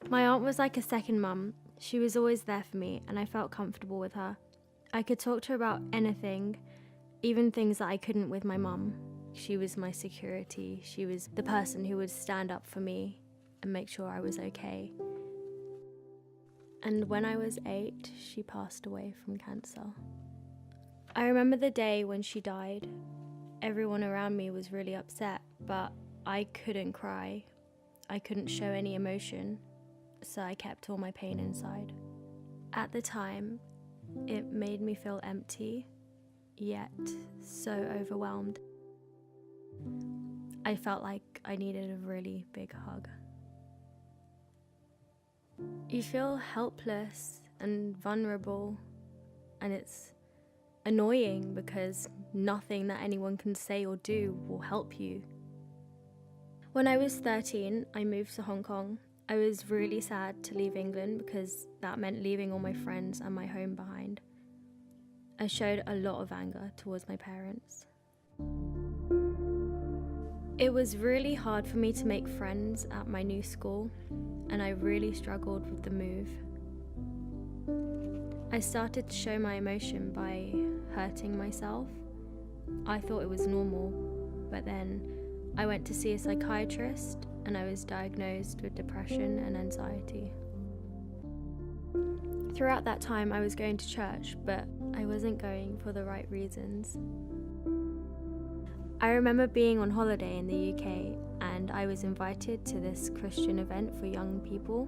My aunt was like a second mum. She was always there for me, and I felt comfortable with her. I could talk to her about anything, even things that I couldn't with my mum. She was my security. She was the person who would stand up for me and make sure I was okay. And when I was 8, she passed away from cancer. I remember the day when she died. Everyone around me was really upset, but I couldn't cry. I couldn't show any emotion, so I kept all my pain inside. At the time, it made me feel empty, yet so overwhelmed. I felt like I needed a really big hug. You feel helpless and vulnerable, and it's annoying because nothing that anyone can say or do will help you. When I was 13, I moved to Hong Kong. I was really sad to leave England because that meant leaving all my friends and my home behind. I showed a lot of anger towards my parents. It was really hard for me to make friends at my new school, and I really struggled with the move. I started to show my emotion by hurting myself. I thought it was normal, but then I went to see a psychiatrist and I was diagnosed with depression and anxiety. Throughout that time, I was going to church, but I wasn't going for the right reasons. I remember being on holiday in the UK and I was invited to this Christian event for young people.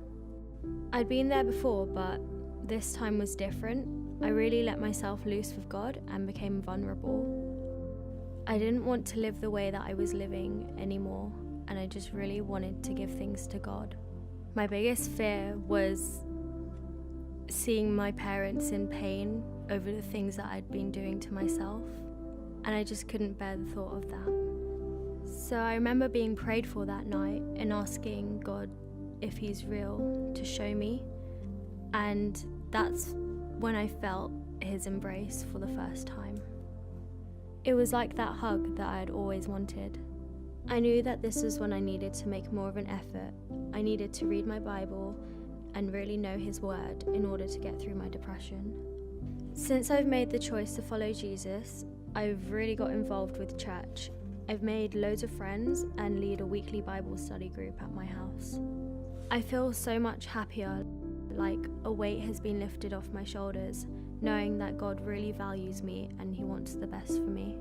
I'd been there before, but this time was different. I really let myself loose with God and became vulnerable. I didn't want to live the way that I was living anymore, and I just really wanted to give things to God. My biggest fear was seeing my parents in pain over the things that I'd been doing to myself, and I just couldn't bear the thought of that. So I remember being prayed for that night and asking God if He's real to show me, and that's when I felt His embrace for the first time. It was like that hug that I had always wanted. I knew that this was when I needed to make more of an effort. I needed to read my Bible and really know His word in order to get through my depression. Since I've made the choice to follow Jesus, I've really got involved with church. I've made loads of friends and lead a weekly Bible study group at my house. I feel so much happier, like a weight has been lifted off my shoulders, knowing that God really values me and He wants the best for me.